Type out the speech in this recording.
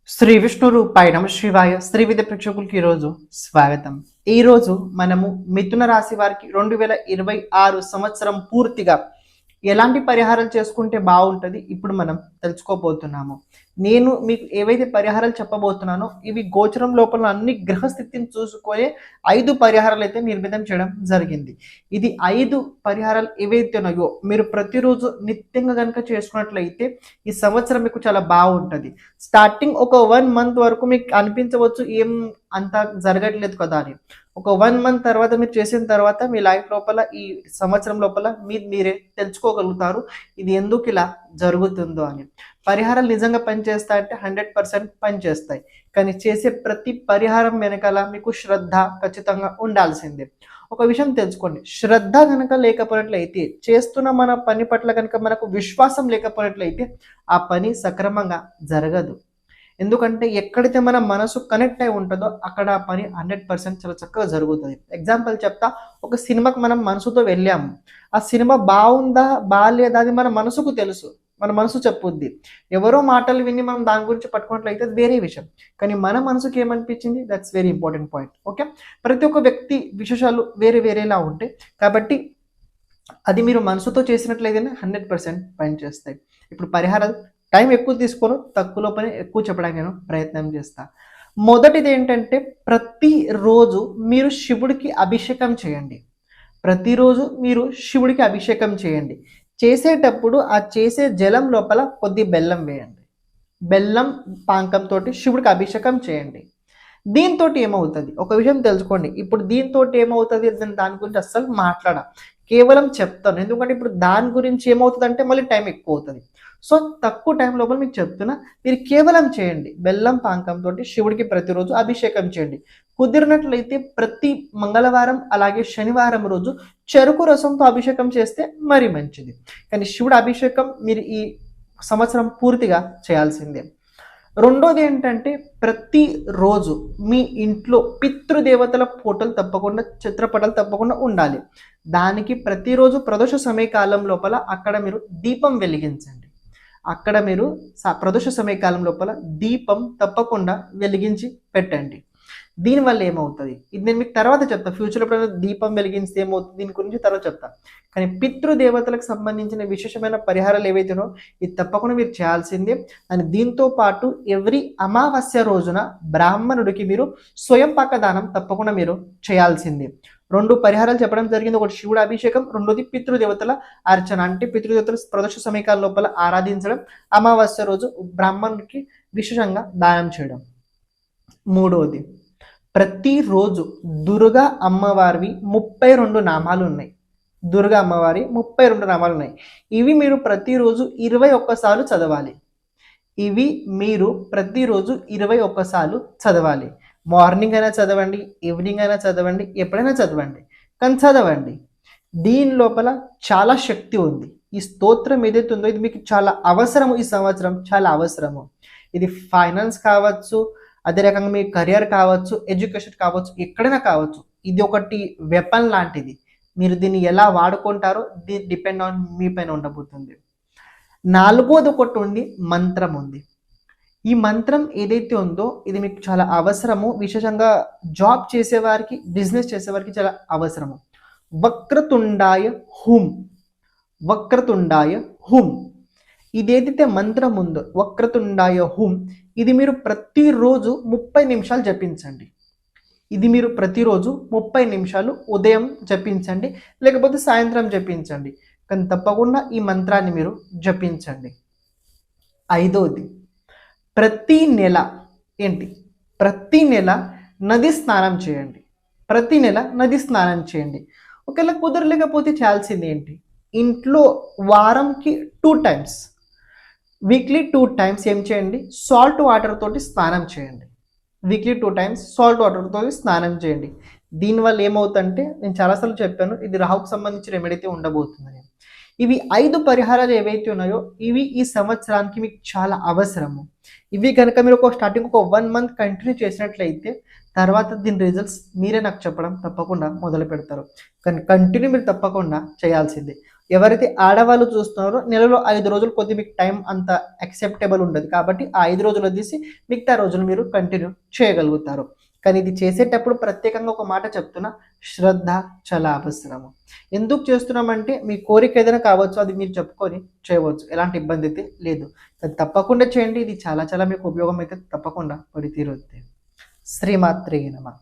శ్రీ విష్ణు రూపాయ నమ శివాయ శ్రీ విద్య ప్రేక్షకులకి ఈరోజు స్వాగతం. ఈరోజు మనము మిథున రాశి వారికి 2026 సంవత్సరం పూర్తిగా ఎలాంటి పరిహారాలు చేసుకుంటే బాగుంటుంది ఇప్పుడు మనం తెలుసుకోబోతున్నాము. నేను మీకు ఏవైతే పరిహారాలు చెప్పబోతున్నానో ఇవి గోచరం లోపల అన్ని గ్రహస్థితిని చూసుకొని 5 పరిహారాలు అయితే నిర్మితం చేయడం జరిగింది. ఇది 5 పరిహారాలు ఏవైతే ఉన్నాయో మీరు ప్రతిరోజు నిత్యంగా కనుక చేసుకున్నట్లయితే ఈ సంవత్సరం మీకు చాలా బాగుంటుంది. స్టార్టింగ్ ఒక 1 మంత్ వరకు మీకు అనిపించవచ్చు ఏం అంత జరగట్లేదు కదా అని. ఒక 1 మంత్ తర్వాత మీరు చేసిన తర్వాత మీ లైఫ్ లోపల ఈ సంవత్సరం లోపల మీరే తెలుసుకోగలుగుతారు ఇది ఎందుకు ఇలా జరుగుతుందో అని. పరిహారాలు నిజంగా పనిచేస్తాయి అంటే 100% పనిచేస్తాయి. కానీ చేసే ప్రతి పరిహారం వెనకాల మీకు శ్రద్ధ ఖచ్చితంగా ఉండాల్సిందే. ఒక విషయం తెలుసుకోండి, శ్రద్ధ కనుక లేకపోయినట్లయితే, చేస్తున్న మన పని పట్ల కనుక మనకు విశ్వాసం లేకపోయినట్లయితే ఆ పని సక్రమంగా జరగదు. ఎందుకంటే ఎక్కడైతే మన మనసు కనెక్ట్ అయి ఉంటుందో అక్కడ ఆ పని 100% చాలా చక్కగా జరుగుతుంది. ఎగ్జాంపుల్ చెప్తా, ఒక సినిమాకి మనం మనసుతో వెళ్ళాము, ఆ సినిమా బాగుందా బాగాలేదా అది మన మనసుకు తెలుసు, మన మనసు చెప్పుద్ది. ఎవరో మాటలు విని మనం దాని గురించి పట్టుకున్నట్లయితే అది వేరే విషయం. కానీ మన మనసుకి ఏమనిపించింది, that's very important point. Okay, ప్రతి ఒక్క వ్యక్తి విశేషాలు వేరే వేరేలా ఉంటాయి కాబట్టి అది మీరు మనసుతో చేసినట్లయితేనే 100% పనిచేస్తాయి. ఇప్పుడు పరిహారాలు టైం ఎక్కువ తీసుకోను, తక్కువలో పని ఎక్కువ చెప్పడానికి నేను ప్రయత్నం చేస్తా. మొదటిది ఏంటంటే, ప్రతిరోజు మీరు శివుడికి అభిషేకం చేయండి. ప్రతిరోజు మీరు శివుడికి అభిషేకం చేయండి. చేసేటప్పుడు ఆ చేసే జలం లోపల కొద్ది బెల్లం వేయండి. బెల్లం పానకంతో శివుడికి అభిషేకం చేయండి. దీంతో ఏమవుతుంది ఒక విషయం తెలుసుకోండి. ఇప్పుడు దీంతో ఏమవుతుంది దాని గురించి అస్సలు మాట్లాడ, కేవలం చెప్తాను. ఎందుకంటే ఇప్పుడు దాని గురించి ఏమవుతుంది అంటే మళ్ళీ టైం ఎక్కువ అవుతుంది. సో తక్కువ టైం లోపల మీకు చెప్తున్నా, మీరు కేవలం చేయండి. బెల్లం పానకంతో శివుడికి ప్రతిరోజు అభిషేకం చేయండి. కుదిరినట్లయితే ప్రతి మంగళవారం అలాగే శనివారం రోజు చెరుకు రసంతో అభిషేకం చేస్తే మరీ మంచిది. కానీ శివుడి అభిషేకం మీరు ఈ సంవత్సరం పూర్తిగా చేయాల్సిందే. రెండోది ఏంటంటే, ప్రతిరోజు మీ ఇంట్లో పితృదేవతల ఫోటోలు తప్పకుండా, చిత్రపటాలు తప్పకుండా ఉండాలి. దానికి ప్రతిరోజు ప్రదోష సమయకాలం లోపల అక్కడ మీరు దీపం వెలిగించండి. అక్కడ మీరు ప్రదోష సమయకాలం లోపల దీపం తప్పకుండా వెలిగించి పెట్టండి. దీనివల్ల ఏమవుతుంది ఇది నేను మీకు తర్వాత చెప్తా. ఫ్యూచర్లో ఎప్పుడైనా దీపం వెలిగిస్తే ఏమవుతుంది దీని గురించి తర్వాత చెప్తా. కానీ పితృదేవతలకు సంబంధించిన విశేషమైన పరిహారాలు ఏవైతేనో ఇది తప్పకుండా మీరు చేయాల్సిందే. అని దీంతో పాటు ఎవ్రీ అమావాస్య రోజున బ్రాహ్మణుడికి మీరు స్వయం పాక దానం తప్పకుండా మీరు చేయాల్సిందే. 2 పరిహారాలు చెప్పడం జరిగింది. ఒకటి శివుడు అభిషేకం, రెండోది పితృదేవతల అర్చన. అంటే పితృదేవతల ప్రదోష సమయకాల లోపల ఆరాధించడం, అమావాస్య రోజు బ్రాహ్మణుడికి విశేషంగా దానం చేయడం. మూడోది, ప్రతిరోజు దుర్గా అమ్మవారివి 32 నామాలు ఉన్నాయి. దుర్గా అమ్మవారి 32 నామాలు ఉన్నాయి. ఇవి మీరు ప్రతిరోజు 21 సార్లు చదవాలి. ఇవి మీరు ప్రతిరోజు 21 సార్లు చదవాలి. మార్నింగ్ అయినా చదవండి, ఈవినింగ్ అయినా చదవండి, ఎప్పుడైనా చదవండి, కానీ చదవండి. దీని లోపల చాలా శక్తి ఉంది. ఈ స్తోత్రం ఏదైతే ఉందో ఇది మీకు చాలా అవసరము. ఈ సంవత్సరం చాలా అవసరము. ఇది ఫైనాన్స్ కావచ్చు, అదే రకంగా మీ కెరియర్ కావచ్చు, ఎడ్యుకేషన్ కావచ్చు, ఎక్కడైనా కావచ్చు. ఇది ఒకటి వెపన్ లాంటిది. మీరు దీన్ని ఎలా వాడుకుంటారో డిపెండ్ ఆన్ మీ పైన ఉండబోతుంది. నాలుగోది ఒకటి ఉంది, మంత్రం ఉంది. ఈ మంత్రం ఏదైతే ఉందో ఇది మీకు చాలా అవసరము. విశేషంగా జాబ్ చేసేవారికి, బిజినెస్ చేసేవారికి చాలా అవసరము. వక్రతుండాయ హుం, వక్రతుండాయ హుం. ఇదేదైతే మంత్రం ఉందో వక్రతుండాయ హుం, ఇది మీరు ప్రతిరోజు 30 నిమిషాలు జపించండి. ఇది మీరు ప్రతిరోజు 30 నిమిషాలు ఉదయం జపించండి, లేకపోతే సాయంత్రం జపించండి. కానీ తప్పకుండా ఈ మంత్రాన్ని మీరు జపించండి. ఐదోది, ప్రతి నెల ప్రతి నెల నది స్నానం చేయండి. ప్రతి నెల నది స్నానం చేయండి. ఒకవేళ కుదరలేకపోతే చేయాల్సింది ఏంటి, ఇంట్లో వారంకి 2 టైమ్స్, వీక్లీ 2 టైమ్స్ ఏం చేయండి, సాల్ట్ వాటర్ తోటి స్నానం చేయండి. వీక్లీ 2 టైమ్స్ సాల్ట్ వాటర్ తోటి స్నానం చేయండి. దీనివల్ల ఏమవుతుందంటే, నేను చాలాసార్లు చెప్పాను, ఇది రాహుకు సంబంధించిన రెమెడీ అయితే ఉండబోతుందని. ఇవి 5 పరిహారాలు ఏవైతే ఉన్నాయో ఇవి ఈ సంవత్సరానికి మీకు చాలా అవసరము. ఇవి కనుక మీరు స్టార్టింగ్ ఒక 1 మంత్ కంటిన్యూ చేసినట్లయితే తర్వాత దీని రిజల్ట్స్ మీరే నాకు చెప్పడం తప్పకుండా మొదలు పెడతారు. కానీ కంటిన్యూ మీరు తప్పకుండా చేయాల్సిందే. ఎవరైతే ఆడవాళ్ళు చూస్తున్నారో నెలలో 5 రోజులు కొద్ది మీకు టైం అంత యాక్సెప్టబుల్ ఉండదు, కాబట్టి ఆ 5 రోజులు తీసి మిగతా రోజులు మీరు కంటిన్యూ చేయగలుగుతారు. కానీ ఇది చేసేటప్పుడు ప్రత్యేకంగా ఒక మాట చెప్తున్నా, శ్రద్ధ చాలా అవసరము. ఎందుకు చేస్తున్నామంటే మీ కోరిక ఏదైనా కావచ్చు, అది మీరు చెప్పుకొని చేయవచ్చు, ఎలాంటి ఇబ్బంది అయితే లేదు. అది తప్పకుండా చేయండి, ఇది చాలా చాలా మీకు ఉపయోగం అయితే తప్పకుండా పడి తీరుద్ది. శ్రీమాత్రే నమః.